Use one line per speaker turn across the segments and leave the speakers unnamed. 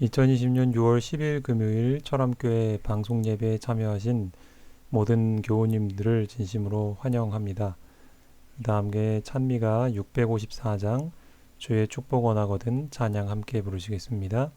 2020년 6월 10일 금요일 철암교회 방송 예배에 참여하신 모든 교우님들을 진심으로 환영합니다. 다음에 찬미가 654장 주의 축복 원하거든 찬양 함께 부르시겠습니다.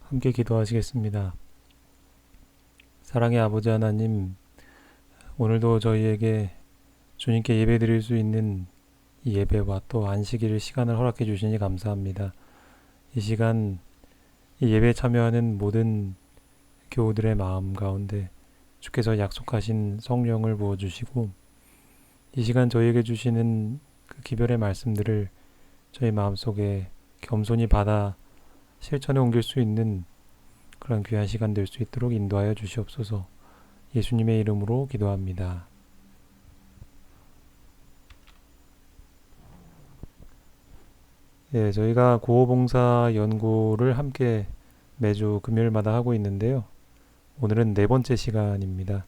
함께 기도하시겠습니다. 사랑의 아버지 하나님, 오늘도 저희에게 주님께 예배 드릴 수 있는 이 예배와 또 안식일 시간을 허락해 주시니 감사합니다. 이 시간 이 예배에 참여하는 모든 교우들의 마음 가운데 주께서 약속하신 성령을 부어주시고 이 시간 저희에게 주시는 그 기별의 말씀들을 저희 마음속에 겸손히 받아 실천에 옮길 수 있는 그런 귀한 시간 될 수 있도록 인도하여 주시옵소서. 예수님의 이름으로 기도합니다. 예, 저희가 구호봉사 연구를 함께 매주 금요일마다 하고 있는데요. 오늘은 네 번째 시간입니다.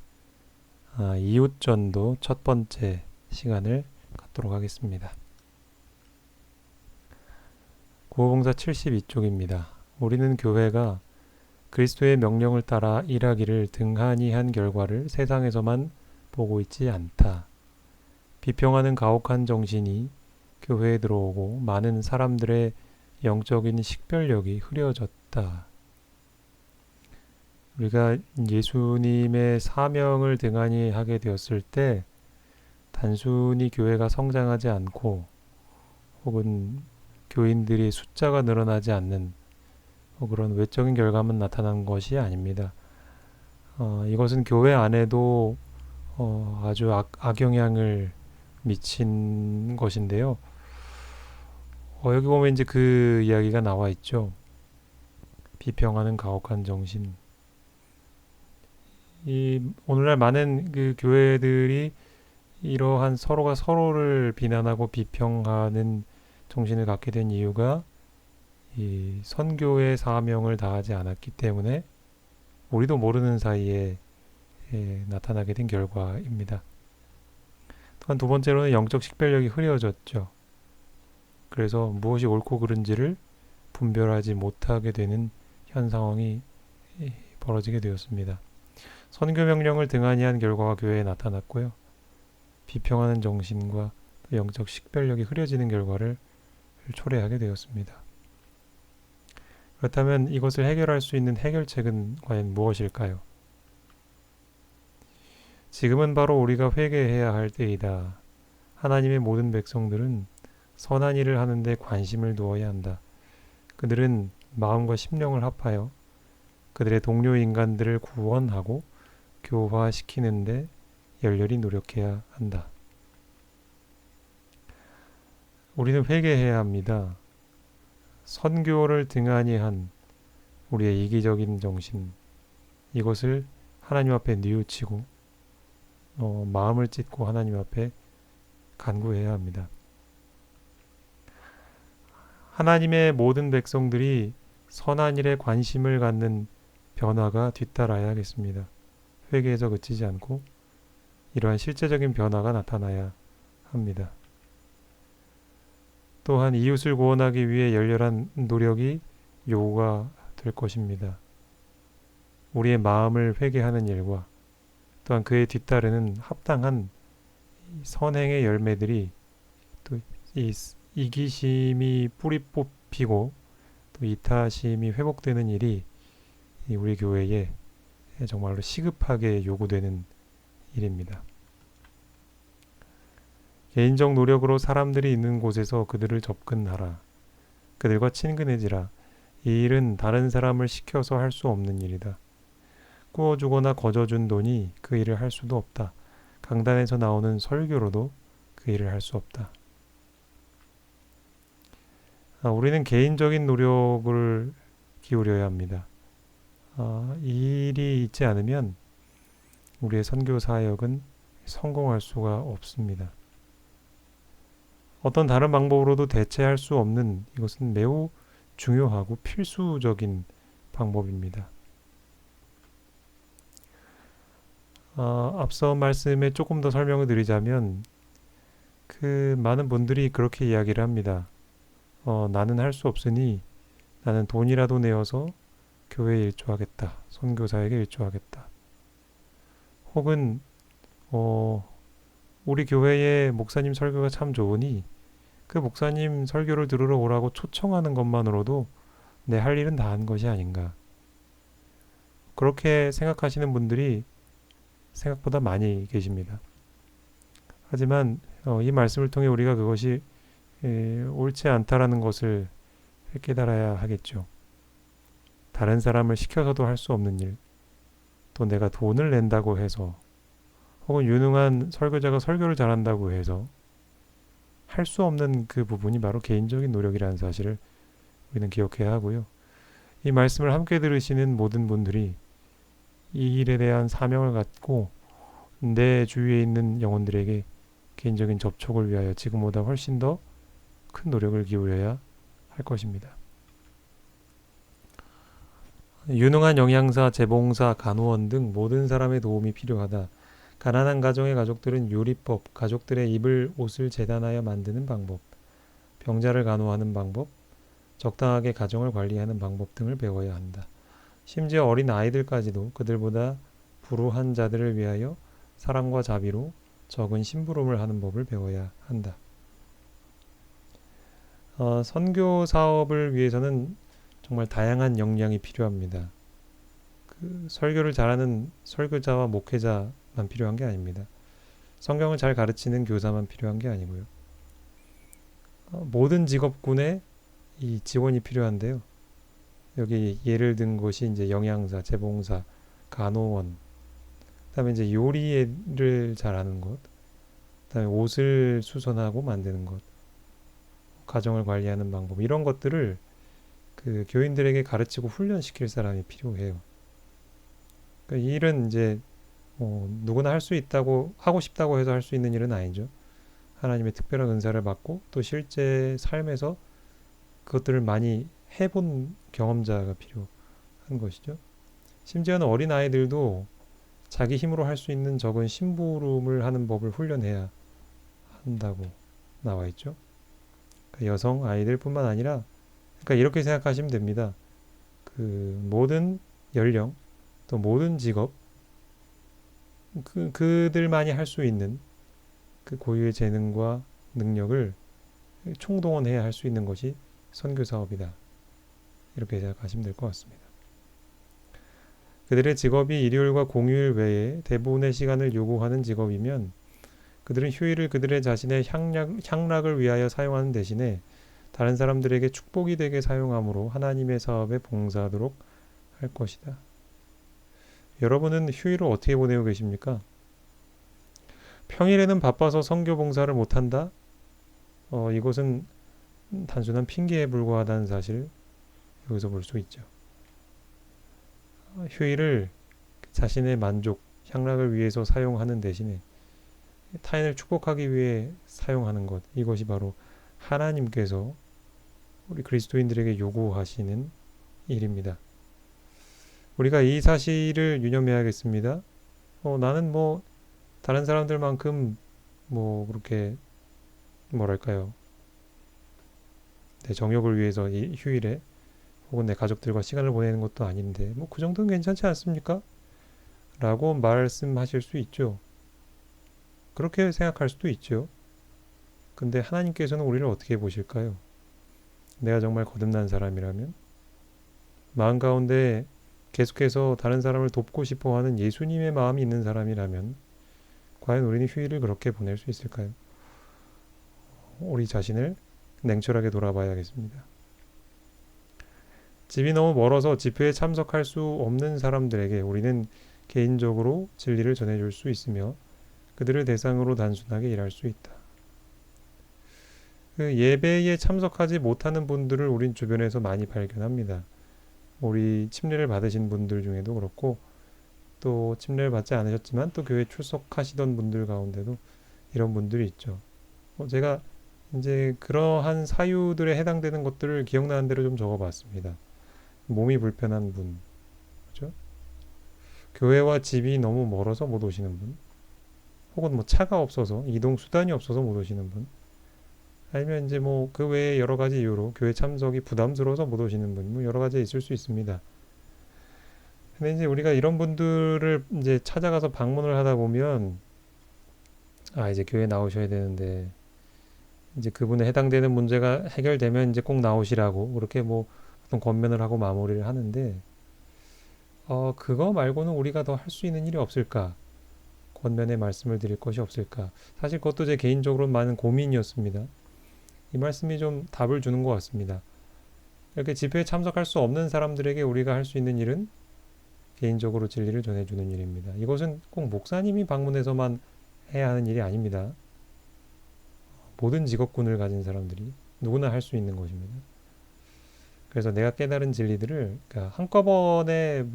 이웃전도 첫 번째 시간을 갖도록 하겠습니다. 구호봉사 72쪽입니다. 우리는 교회가 그리스도의 명령을 따라 일하기를 등한히 한 결과를 세상에서만 보고 있지 않다. 비평하는 가혹한 정신이 교회에 들어오고 많은 사람들의 영적인 식별력이 흐려졌다. 우리가 예수님의 사명을 등한히 하게 되었을 때 단순히 교회가 성장하지 않고 혹은 교인들이 숫자가 늘어나지 않는 그런 외적인 결과만 나타난 것이 아닙니다. 이것은 교회 안에도 아주 악영향을 미친 것인데요. 여기 보면 이제 그 이야기가 나와 있죠. 비평하는 가혹한 정신. 이 오늘날 많은 그 교회들이 이러한 서로가 서로를 비난하고 비평하는 정신을 갖게 된 이유가 이 선교의 사명을 다하지 않았기 때문에 우리도 모르는 사이에 나타나게 된 결과입니다. 또한 두 번째로는 영적 식별력이 흐려졌죠. 그래서 무엇이 옳고 그른지를 분별하지 못하게 되는 현 상황이 벌어지게 되었습니다. 선교 명령을 등한히 한 결과가 교회에 나타났고요. 비평하는 정신과 영적 식별력이 흐려지는 결과를 초래하게 되었습니다. 그렇다면 이것을 해결할 수 있는 해결책은 과연 무엇일까요? 지금은 바로 우리가 회개해야 할 때이다. 하나님의 모든 백성들은 선한 일을 하는데 관심을 두어야 한다. 그들은 마음과 심령을 합하여 그들의 동료 인간들을 구원하고 교화시키는데 열렬히 노력해야 한다. 우리는 회개해야 합니다. 선교를 등한히 한 우리의 이기적인 정신, 이것을 하나님 앞에 뉘우치고 마음을 찢고 하나님 앞에 간구해야 합니다. 하나님의 모든 백성들이 선한 일에 관심을 갖는 변화가 뒤따라야겠습니다. 회개에서 그치지 않고 이러한 실제적인 변화가 나타나야 합니다. 또한 이웃을 구원하기 위해 열렬한 노력이 요구가 될 것입니다. 우리의 마음을 회개하는 일과 또한 그에 뒤따르는 합당한 선행의 열매들이 또 이 이기심이 뿌리 뽑히고 또 이타심이 회복되는 일이 우리 교회에 정말로 시급하게 요구되는 일입니다. 개인적 노력으로 사람들이 있는 곳에서 그들을 접근하라. 그들과 친근해지라. 이 일은 다른 사람을 시켜서 할 수 없는 일이다. 구워주거나 거저준 돈이 그 일을 할 수도 없다. 강단에서 나오는 설교로도 그 일을 할 수 없다. 우리는 개인적인 노력을 기울여야 합니다. 이 일이 있지 않으면 우리의 선교 사역은 성공할 수가 없습니다. 어떤 다른 방법으로도 대체할 수 없는 이것은 매우 중요하고 필수적인 방법입니다. 앞서 말씀에 조금 더 설명을 드리자면 그 많은 분들이 그렇게 이야기를 합니다. 나는 할 수 없으니 나는 돈이라도 내어서 교회에 일조하겠다. 선교사에게 일조하겠다. 혹은 우리 교회의 목사님 설교가 참 좋으니 그 목사님 설교를 들으러 오라고 초청하는 것만으로도 내 할 일은 다 한 것이 아닌가. 그렇게 생각하시는 분들이 생각보다 많이 계십니다. 하지만 이 말씀을 통해 우리가 그것이 옳지 않다라는 것을 깨달아야 하겠죠. 다른 사람을 시켜서도 할 수 없는 일, 또 내가 돈을 낸다고 해서 혹은 유능한 설교자가 설교를 잘한다고 해서 할 수 없는 그 부분이 바로 개인적인 노력이라는 사실을 우리는 기억해야 하고요. 이 말씀을 함께 들으시는 모든 분들이 이 일에 대한 사명을 갖고 내 주위에 있는 영혼들에게 개인적인 접촉을 위하여 지금보다 훨씬 더 큰 노력을 기울여야 할 것입니다. 유능한 영양사, 재봉사, 간호원 등 모든 사람의 도움이 필요하다. 가난한 가정의 가족들은 요리법, 가족들의 입을 옷을 재단하여 만드는 방법, 병자를 간호하는 방법, 적당하게 가정을 관리하는 방법 등을 배워야 한다. 심지어 어린 아이들까지도 그들보다 불우한 자들을 위하여 사랑과 자비로 적은 심부름을 하는 법을 배워야 한다. 선교 사업을 위해서는 정말 다양한 역량이 필요합니다. 그 설교를 잘하는 설교자와 목회자만 필요한 게 아닙니다. 성경을 잘 가르치는 교사만 필요한 게 아니고요. 모든 직업군에 이 지원이 필요한데요. 여기 예를 든 것이 이제 영양사, 재봉사, 간호원, 그다음에 이제 요리를 잘하는 것, 그다음에 옷을 수선하고 만드는 것, 가정을 관리하는 방법 이런 것들을 그 교인들에게 가르치고 훈련시킬 사람이 필요해요. 그러니까 이 일은 이제 누구나 할 수 있다고 하고 싶다고 해서 할 수 있는 일은 아니죠. 하나님의 특별한 은사를 받고 또 실제 삶에서 그것들을 많이 해본 경험자가 필요한 것이죠. 심지어는 어린 아이들도 자기 힘으로 할 수 있는 적은 심부름을 하는 법을 훈련해야 한다고 나와 있죠. 그러니까 여성 아이들뿐만 아니라 그러니까 이렇게 생각하시면 됩니다. 그 모든 연령 또 모든 직업 그들만이 할 수 있는 그 고유의 재능과 능력을 총동원해야 할 수 있는 것이 선교 사업이다. 이렇게 생각하시면 될 것 같습니다. 그들의 직업이 일요일과 공휴일 외에 대부분의 시간을 요구하는 직업이면 그들은 휴일을 그들의 자신의 향락을 위하여 사용하는 대신에 다른 사람들에게 축복이 되게 사용함으로 하나님의 사업에 봉사하도록 할 것이다. 여러분은 휴일을 어떻게 보내고 계십니까? 평일에는 바빠서 선교 봉사를 못한다? 이것은 단순한 핑계에 불과하다는 사실 여기서 볼 수 있죠. 휴일을 자신의 만족, 향락을 위해서 사용하는 대신에 타인을 축복하기 위해 사용하는 것, 이것이 바로 하나님께서 우리 그리스도인들에게 요구하시는 일입니다. 우리가 이 사실을 유념해야겠습니다. 나는 다른 사람들만큼 그렇게 뭐랄까요, 내 정욕을 위해서 이 휴일에 혹은 내 가족들과 시간을 보내는 것도 아닌데 그 정도는 괜찮지 않습니까? 라고 말씀하실 수 있죠. 그렇게 생각할 수도 있죠. 근데 하나님께서는 우리를 어떻게 보실까요? 내가 정말 거듭난 사람이라면, 마음 가운데 계속해서 다른 사람을 돕고 싶어 하는 예수님의 마음이 있는 사람이라면 과연 우리는 휴일을 그렇게 보낼 수 있을까요? 우리 자신을 냉철하게 돌아봐야겠습니다. 집이 너무 멀어서 집회에 참석할 수 없는 사람들에게 우리는 개인적으로 진리를 전해줄 수 있으며 그들을 대상으로 단순하게 일할 수 있다. 그 예배에 참석하지 못하는 분들을 우린 주변에서 많이 발견합니다. 우리 침례를 받으신 분들 중에도 그렇고 또 침례를 받지 않으셨지만 또 교회 출석하시던 분들 가운데도 이런 분들이 있죠. 제가 이제 그러한 사유들에 해당되는 것들을 기억나는 대로 좀 적어봤습니다. 몸이 불편한 분, 그렇죠? 교회와 집이 너무 멀어서 못 오시는 분, 혹은 차가 없어서 이동 수단이 없어서 못 오시는 분, 아니면 이제 그 외에 여러 가지 이유로 교회 참석이 부담스러워서 못 오시는 분, 여러 가지 있을 수 있습니다. 근데 이제 우리가 이런 분들을 이제 찾아가서 방문을 하다 보면 이제 교회 나오셔야 되는데 이제 그분에 해당되는 문제가 해결되면 이제 꼭 나오시라고 그렇게 어떤 권면을 하고 마무리를 하는데 그거 말고는 우리가 더 할 수 있는 일이 없을까? 권면의 말씀을 드릴 것이 없을까? 사실 그것도 제 개인적으로 많은 고민이었습니다. 이 말씀이 좀 답을 주는 것 같습니다. 이렇게 집회에 참석할 수 없는 사람들에게 우리가 할 수 있는 일은 개인적으로 진리를 전해주는 일입니다. 이것은 꼭 목사님이 방문해서만 해야 하는 일이 아닙니다. 모든 직업군을 가진 사람들이 누구나 할 수 있는 것입니다. 그래서 내가 깨달은 진리들을 한꺼번에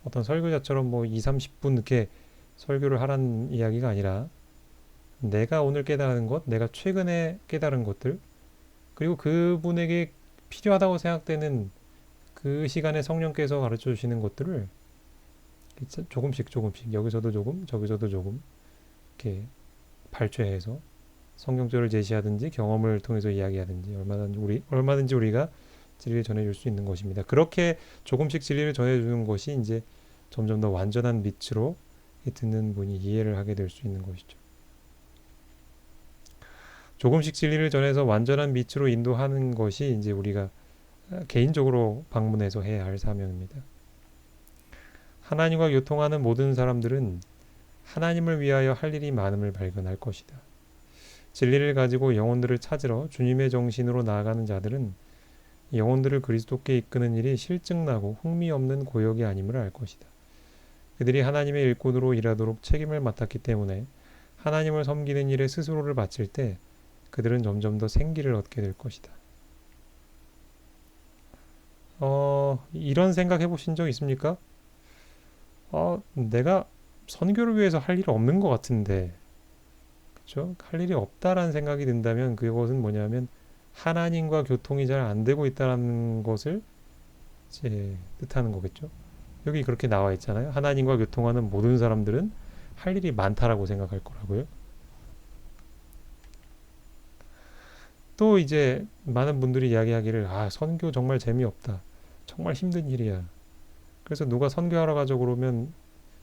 어떤 설교자처럼 2, 30분 이렇게 설교를 하라는 이야기가 아니라 내가 오늘 깨달은 것, 내가 최근에 깨달은 것들, 그리고 그분에게 필요하다고 생각되는 그 시간에 성령께서 가르쳐 주시는 것들을 조금씩 여기서도 조금 저기서도 조금 이렇게 발췌해서 성경적으로 제시하든지 경험을 통해서 이야기하든지 얼마든지 우리가 진리를 전해줄 수 있는 것입니다. 그렇게 조금씩 진리를 전해주는 것이 이제 점점 더 완전한 빛으로 듣는 분이 이해를 하게 될 수 있는 것이죠. 조금씩 진리를 전해서 완전한 빛으로 인도하는 것이 이제 우리가 개인적으로 방문해서 해야 할 사명입니다. 하나님과 교통하는 모든 사람들은 하나님을 위하여 할 일이 많음을 발견할 것이다. 진리를 가지고 영혼들을 찾으러 주님의 정신으로 나아가는 자들은 영혼들을 그리스도께 이끄는 일이 실증나고 흥미없는 고역이 아님을 알 것이다. 그들이 하나님의 일꾼으로 일하도록 책임을 맡았기 때문에 하나님을 섬기는 일에 스스로를 바칠 때 그들은 점점 더 생기를 얻게 될 것이다. 이런 생각 해보신 적 있습니까? 내가 선교를 위해서 할 일이 없는 것 같은데, 그렇죠? 할 일이 없다라는 생각이 든다면 그것은 뭐냐면 하나님과 교통이 잘 안 되고 있다는 것을 이제 뜻하는 거겠죠. 여기 그렇게 나와 있잖아요. 하나님과 교통하는 모든 사람들은 할 일이 많다라고 생각할 거라고요. 또 이제 많은 분들이 이야기하기를 선교 정말 재미없다. 정말 힘든 일이야. 그래서 누가 선교하러 가자고 그러면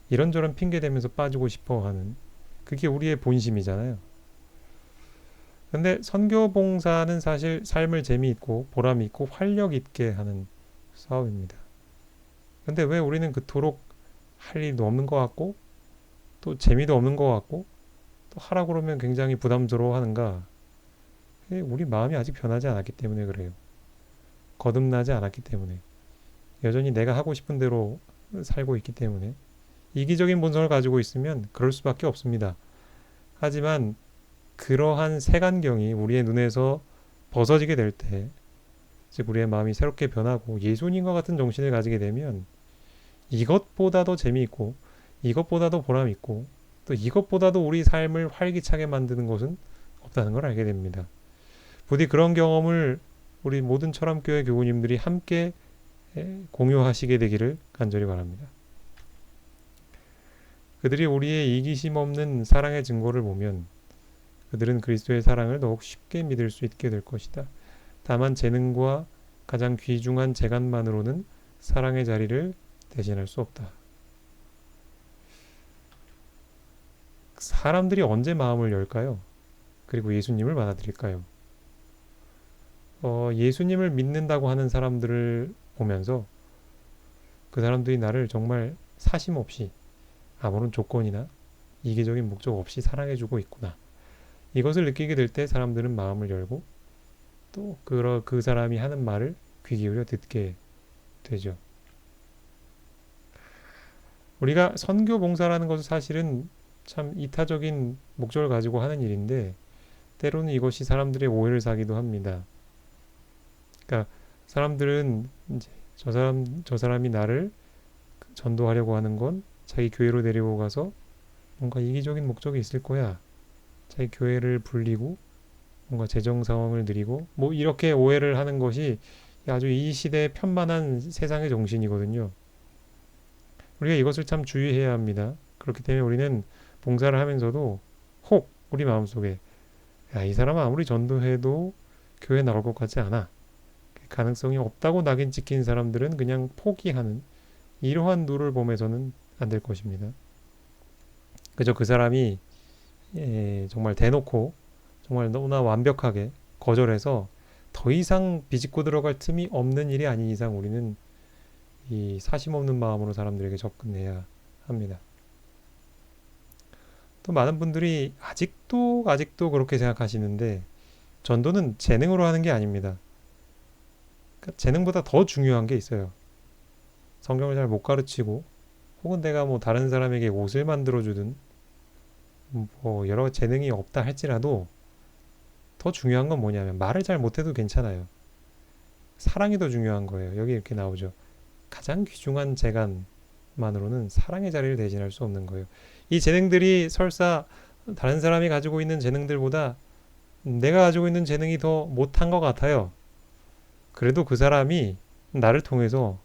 이런저런 핑계 대면서 빠지고 싶어 하는, 그게 우리의 본심이잖아요. 근데 선교 봉사는 사실 삶을 재미있고 보람 있고 활력 있게 하는 사업입니다. 근데 왜 우리는 그토록 할 일도 없는 것 같고 또 재미도 없는 것 같고 또 하라고 그러면 굉장히 부담스러워 하는가? 우리 마음이 아직 변하지 않았기 때문에 그래요. 거듭나지 않았기 때문에. 여전히 내가 하고 싶은 대로 살고 있기 때문에. 이기적인 본성을 가지고 있으면 그럴 수밖에 없습니다. 하지만 그러한 색안경이 우리의 눈에서 벗어지게 될 때, 즉 우리의 마음이 새롭게 변하고 예수님과 같은 정신을 가지게 되면 이것보다도 재미있고 이것보다도 보람 있고 또 이것보다도 우리 삶을 활기차게 만드는 것은 없다는 걸 알게 됩니다. 부디 그런 경험을 우리 모든 철암교회 교우님들이 함께 공유하시게 되기를 간절히 바랍니다. 그들이 우리의 이기심 없는 사랑의 증거를 보면 그들은 그리스도의 사랑을 더욱 쉽게 믿을 수 있게 될 것이다. 다만 재능과 가장 귀중한 재간만으로는 사랑의 자리를 대신할 수 없다. 사람들이 언제 마음을 열까요? 그리고 예수님을 받아들일까요? 예수님을 믿는다고 하는 사람들을 보면서 그 사람들이 나를 정말 사심 없이 아무런 조건이나 이기적인 목적 없이 사랑해주고 있구나. 이것을 느끼게 될 때 사람들은 마음을 열고 또 그 사람이 하는 말을 귀 기울여 듣게 되죠. 우리가 선교 봉사라는 것은 사실은 참 이타적인 목적을 가지고 하는 일인데 때로는 이것이 사람들의 오해를 사기도 합니다. 그러니까 사람들은 이제 저 사람이 나를 전도하려고 하는 건 자기 교회로 데리고 가서 뭔가 이기적인 목적이 있을 거야. 자기 교회를 불리고 뭔가 재정 상황을 누리고 뭐 이렇게 오해를 하는 것이 아주 이 시대에 편만한 세상의 정신이거든요. 우리가 이것을 참 주의해야 합니다. 그렇기 때문에 우리는 봉사를 하면서도 혹 우리 마음속에 야, 이 사람은 아무리 전도해도 교회 나올 것 같지 않아. 가능성이 없다고 낙인 찍힌 사람들은 그냥 포기하는 이러한 누를 범해서는 안 될 것입니다. 그저 그 사람이 정말 대놓고 정말 너무나 완벽하게 거절해서 더 이상 비집고 들어갈 틈이 없는 일이 아닌 이상 우리는 이 사심 없는 마음으로 사람들에게 접근해야 합니다. 또 많은 분들이 아직도 그렇게 생각하시는데 전도는 재능으로 하는 게 아닙니다. 그러니까 재능보다 더 중요한 게 있어요. 성경을 잘 못 가르치고 혹은 내가 뭐 다른 사람에게 옷을 만들어 주든 뭐 여러 재능이 없다 할지라도 더 중요한 건 뭐냐면 말을 잘 못해도 괜찮아요. 사랑이 더 중요한 거예요. 여기 이렇게 나오죠. 가장 귀중한 재간만으로는 사랑의 자리를 대신할 수 없는 거예요. 이 재능들이 설사 다른 사람이 가지고 있는 재능들보다 내가 가지고 있는 재능이 더 못한 것 같아요. 그래도 그 사람이 나를 통해서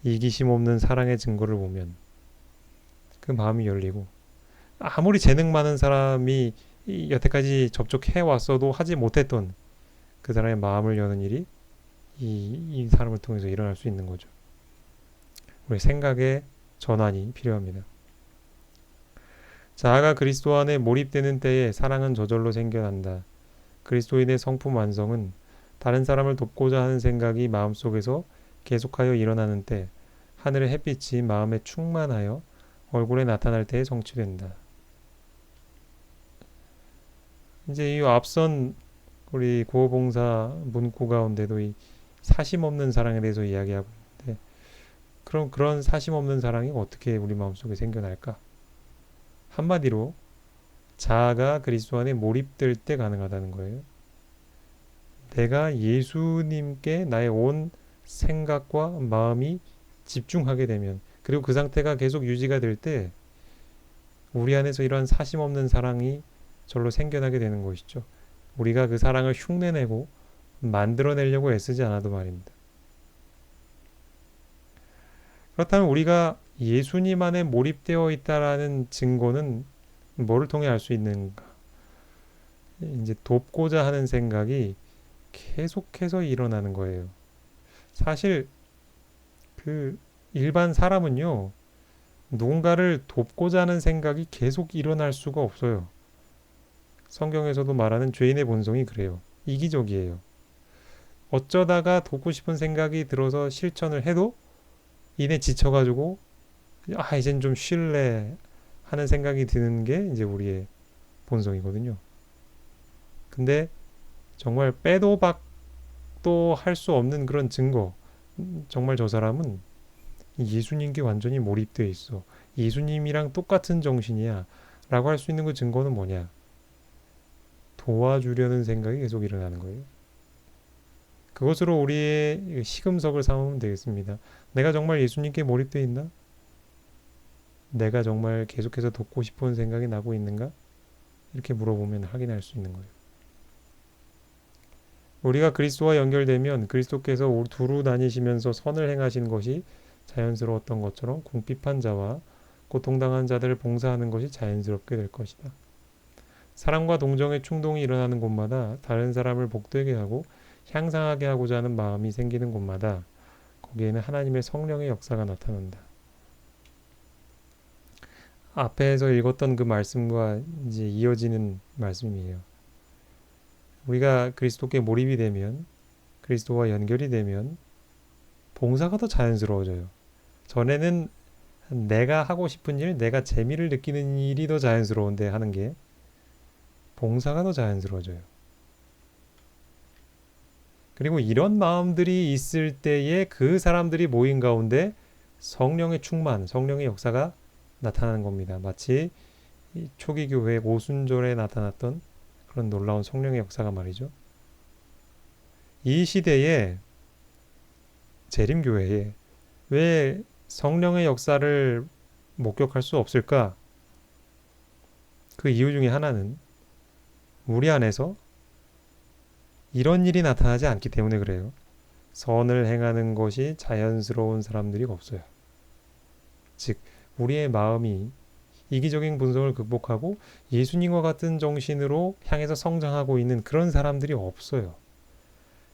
이기심 없는 사랑의 증거를 보면 그 마음이 열리고 아무리 재능 많은 사람이 여태까지 접촉해 왔어도 하지 못했던 그 사람의 마음을 여는 일이 이 사람을 통해서 일어날 수 있는 거죠. 우리 생각의 전환이 필요합니다. 자아가 그리스도 안에 몰입되는 때에 사랑은 저절로 생겨난다. 그리스도인의 성품 완성은 다른 사람을 돕고자 하는 생각이 마음속에서 계속하여 일어나는 때 하늘의 햇빛이 마음에 충만하여 얼굴에 나타날 때에 성취된다. 이제 이 앞선 우리 구호봉사 문구 가운데도 이 사심 없는 사랑에 대해서 이야기하고 있는데 그럼 그런 사심 없는 사랑이 어떻게 우리 마음속에 생겨날까? 한마디로 자아가 그리스도 안에 몰입될 때 가능하다는 거예요. 내가 예수님께 나의 온 생각과 마음이 집중하게 되면 그리고 그 상태가 계속 유지가 될 때 우리 안에서 이러한 사심 없는 사랑이 절로 생겨나게 되는 것이죠. 우리가 그 사랑을 흉내내고 만들어내려고 애쓰지 않아도 말입니다. 그렇다면 우리가 예수님 안에 몰입되어 있다라는 증거는 뭐를 통해 알 수 있는가? 이제 돕고자 하는 생각이 계속해서 일어나는 거예요. 사실 그 일반 사람은요, 누군가를 돕고자 하는 생각이 계속 일어날 수가 없어요. 성경에서도 말하는 죄인의 본성이 그래요. 이기적이에요. 어쩌다가 돕고 싶은 생각이 들어서 실천을 해도 이내 지쳐가지고 이젠 좀 쉴래 하는 생각이 드는 게 이제 우리의 본성이거든요. 근데 정말 빼도 박도 할 수 없는 그런 증거, 정말 저 사람은 예수님께 완전히 몰입되어 있어. 예수님이랑 똑같은 정신이야. 라고 할 수 있는 그 증거는 뭐냐? 도와주려는 생각이 계속 일어나는 거예요. 그것으로 우리의 시금석을 삼으면 되겠습니다. 내가 정말 예수님께 몰입되어 있나? 내가 정말 계속해서 돕고 싶은 생각이 나고 있는가? 이렇게 물어보면 확인할 수 있는 거예요. 우리가 그리스도와 연결되면 그리스도께서 두루 다니시면서 선을 행하신 것이 자연스러웠던 것처럼 궁핍한 자와 고통당한 자들을 봉사하는 것이 자연스럽게 될 것이다. 사랑과 동정의 충동이 일어나는 곳마다 다른 사람을 복되게 하고 향상하게 하고자 하는 마음이 생기는 곳마다 거기에는 하나님의 성령의 역사가 나타난다. 앞에서 읽었던 그 말씀과 이제 이어지는 말씀이에요. 우리가 그리스도께 몰입이 되면, 그리스도와 연결이 되면 봉사가 더 자연스러워져요. 전에는 내가 하고 싶은 일, 내가 재미를 느끼는 일이 더 자연스러운데 하는 게 봉사가 더 자연스러워져요. 그리고 이런 마음들이 있을 때에 그 사람들이 모인 가운데 성령의 충만, 성령의 역사가 나타나는 겁니다. 마치 초기 교회 오순절에 나타났던 그런 놀라운 성령의 역사가 말이죠. 이 시대에 재림교회에 왜 성령의 역사를 목격할 수 없을까? 그 이유 중에 하나는 우리 안에서 이런 일이 나타나지 않기 때문에 그래요. 선을 행하는 것이 자연스러운 사람들이 없어요. 즉, 우리의 마음이 이기적인 본성을 극복하고 예수님과 같은 정신으로 향해서 성장하고 있는 그런 사람들이 없어요.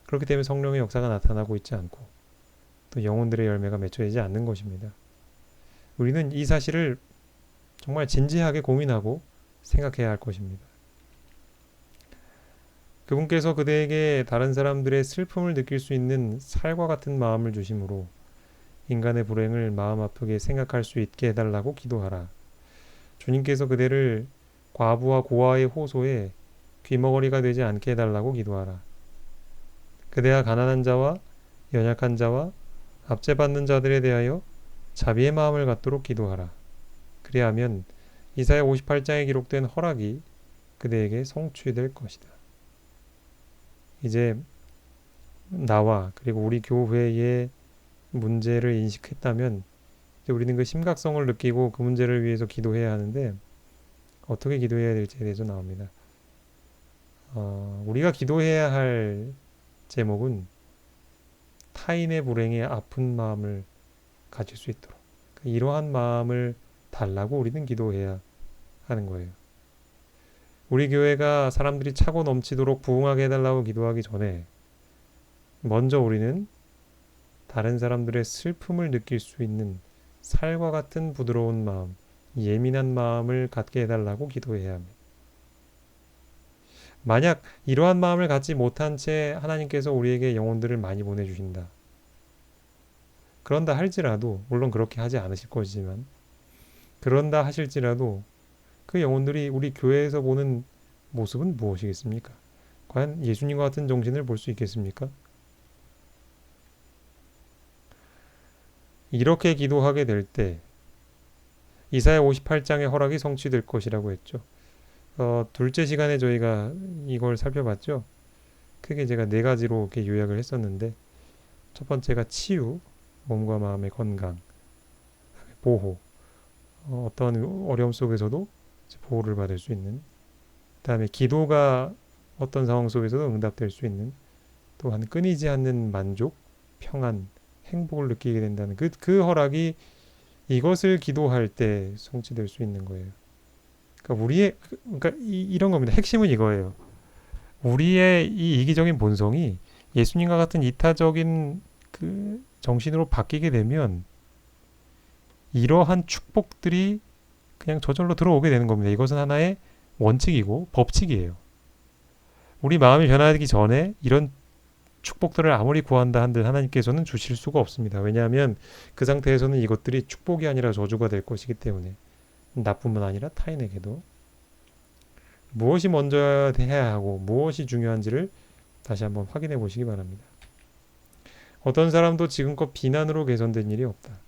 그렇기 때문에 성령의 역사가 나타나고 있지 않고 또 영혼들의 열매가 맺혀지지 않는 것입니다. 우리는 이 사실을 정말 진지하게 고민하고 생각해야 할 것입니다. 그분께서 그대에게 다른 사람들의 슬픔을 느낄 수 있는 살과 같은 마음을 주심으로 인간의 불행을 마음 아프게 생각할 수 있게 해달라고 기도하라. 주님께서 그대를 과부와 고아의 호소에 귀머거리가 되지 않게 해달라고 기도하라. 그대가 가난한 자와 연약한 자와 압제받는 자들에 대하여 자비의 마음을 갖도록 기도하라. 그리하면 이사야 58장에 기록된 허락이 그대에게 성취될 것이다. 이제 나와 그리고 우리 교회의 문제를 인식했다면 이제 우리는 그 심각성을 느끼고 그 문제를 위해서 기도해야 하는데 어떻게 기도해야 될지에 대해서 나옵니다. 우리가 기도해야 할 제목은 타인의 불행에 아픈 마음을 가질 수 있도록 이러한 마음을 달라고 우리는 기도해야 하는 거예요. 우리 교회가 사람들이 차고 넘치도록 부흥하게 해달라고 기도하기 전에 먼저 우리는 다른 사람들의 슬픔을 느낄 수 있는 살과 같은 부드러운 마음, 예민한 마음을 갖게 해달라고 기도해야 합니다. 만약 이러한 마음을 갖지 못한 채 하나님께서 우리에게 영혼들을 많이 보내주신다. 그런다 할지라도, 물론 그렇게 하지 않으실 것이지만, 그런다 하실지라도 그 영혼들이 우리 교회에서 보는 모습은 무엇이겠습니까? 과연 예수님과 같은 정신을 볼 수 있겠습니까? 이렇게 기도하게 될 때 이사야 58장의 허락이 성취될 것이라고 했죠. 둘째 시간에 저희가 이걸 살펴봤죠. 크게 제가 네 가지로 이렇게 요약을 했었는데 첫 번째가 치유, 몸과 마음의 건강, 보호, 어떤 어려움 속에서도 보호를 받을 수 있는, 그 다음에 기도가 어떤 상황 속에서도 응답될 수 있는, 또한 끊이지 않는 만족, 평안, 행복을 느끼게 된다는 그 허락이 이것을 기도할 때 성취될 수 있는 거예요. 그러니까 이런 겁니다. 핵심은 이거예요. 우리의 이 이기적인 본성이 예수님과 같은 이타적인 그 정신으로 바뀌게 되면 이러한 축복들이 그냥 저절로 들어오게 되는 겁니다. 이것은 하나의 원칙이고 법칙이에요. 우리 마음이 변하기 전에 이런 축복들을 아무리 구한다 한들 하나님께서는 주실 수가 없습니다. 왜냐하면 그 상태에서는 이것들이 축복이 아니라 저주가 될 것이기 때문에 나뿐만 아니라 타인에게도 무엇이 먼저 해야 하고 무엇이 중요한지를 다시 한번 확인해 보시기 바랍니다. 어떤 사람도 지금껏 비난으로 개선된 일이 없다.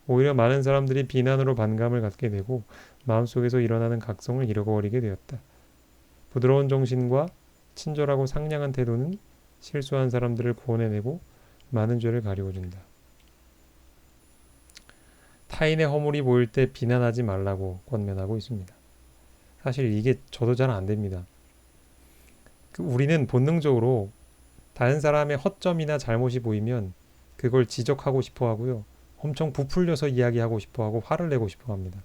오히려 많은 사람들이 비난으로 반감을 갖게 되고 마음속에서 일어나는 각성을 잃어버리게 되었다. 부드러운 정신과 친절하고 상냥한 태도는 실수한 사람들을 구원해내고 많은 죄를 가리워준다. 타인의 허물이 보일 때 비난하지 말라고 권면하고 있습니다. 사실 이게 저도 잘 안 됩니다. 우리는 본능적으로 다른 사람의 허점이나 잘못이 보이면 그걸 지적하고 싶어 하고요. 엄청 부풀려서 이야기하고 싶어 하고 화를 내고 싶어 합니다.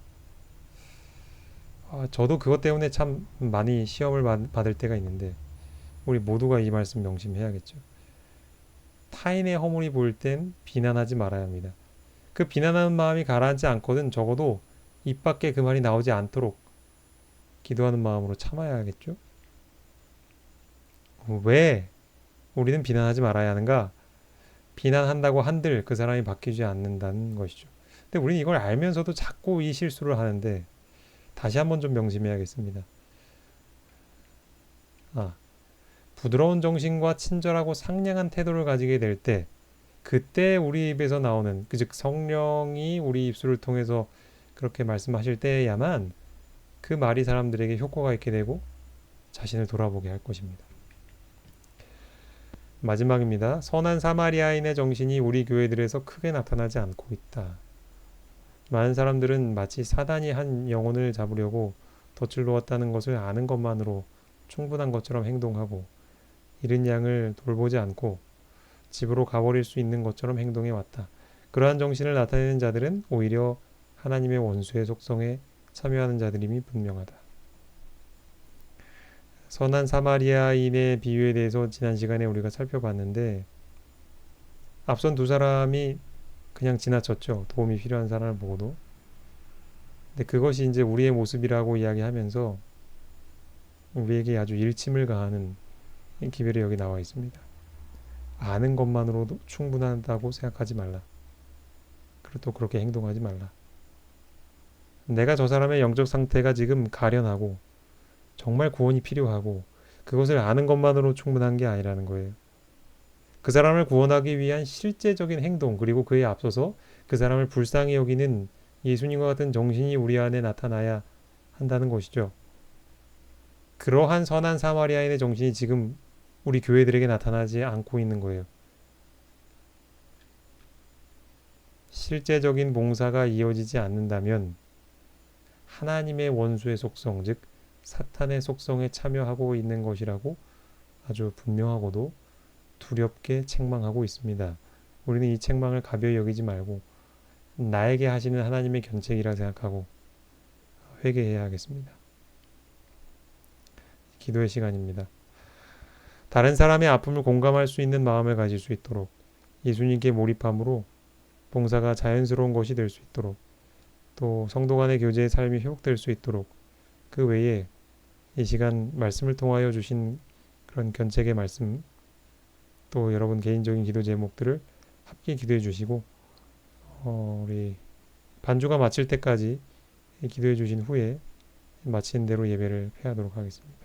저도 그것 때문에 참 많이 시험을 받을 때가 있는데 우리 모두가 이 말씀 명심해야겠죠. 타인의 허물이 보일 땐 비난하지 말아야 합니다. 그 비난하는 마음이 가라앉지 않거든 적어도 입 밖에 그 말이 나오지 않도록 기도하는 마음으로 참아야겠죠. 왜 우리는 비난하지 말아야 하는가? 비난한다고 한들 그 사람이 바뀌지 않는다는 것이죠. 근데 우리는 이걸 알면서도 자꾸 이 실수를 하는데 다시 한번 좀 명심해야겠습니다. 부드러운 정신과 친절하고 상냥한 태도를 가지게 될 때 그때 우리 입에서 나오는 즉 성령이 우리 입술을 통해서 그렇게 말씀하실 때야만 그 말이 사람들에게 효과가 있게 되고 자신을 돌아보게 할 것입니다. 마지막입니다. 선한 사마리아인의 정신이 우리 교회들에서 크게 나타나지 않고 있다. 많은 사람들은 마치 사단이 한 영혼을 잡으려고 덫을 놓았다는 것을 아는 것만으로 충분한 것처럼 행동하고 잃은 양을 돌보지 않고 집으로 가버릴 수 있는 것처럼 행동해 왔다. 그러한 정신을 나타내는 자들은 오히려 하나님의 원수의 속성에 참여하는 자들임이 분명하다. 선한 사마리아인의 비유에 대해서 지난 시간에 우리가 살펴봤는데 앞선 두 사람이 그냥 지나쳤죠. 도움이 필요한 사람을 보고도. 근데 그것이 이제 우리의 모습이라고 이야기하면서 우리에게 아주 일침을 가하는 기별이 여기 나와 있습니다. 아는 것만으로도 충분하다고 생각하지 말라. 그리고 또 그렇게 행동하지 말라. 내가 저 사람의 영적 상태가 지금 가련하고 정말 구원이 필요하고 그것을 아는 것만으로 충분한 게 아니라는 거예요. 그 사람을 구원하기 위한 실제적인 행동 그리고 그에 앞서서 그 사람을 불쌍히 여기는 예수님과 같은 정신이 우리 안에 나타나야 한다는 것이죠. 그러한 선한 사마리아인의 정신이 지금 우리 교회들에게 나타나지 않고 있는 거예요. 실제적인 봉사가 이어지지 않는다면 하나님의 원수의 속성, 즉 사탄의 속성에 참여하고 있는 것이라고 아주 분명하고도 두렵게 책망하고 있습니다. 우리는 이 책망을 가벼이 여기지 말고 나에게 하시는 하나님의 견책이라 생각하고 회개해야 하겠습니다. 기도의 시간입니다. 다른 사람의 아픔을 공감할 수 있는 마음을 가질 수 있도록 예수님께 몰입함으로 봉사가 자연스러운 것이 될 수 있도록 또 성도 간의 교제의 삶이 회복될 수 있도록 그 외에 이 시간 말씀을 통하여 주신 그런 견책의 말씀 또 여러분 개인적인 기도 제목들을 함께 기도해 주시고 우리 반주가 마칠 때까지 기도해 주신 후에 마친 대로 예배를 폐하도록 하겠습니다.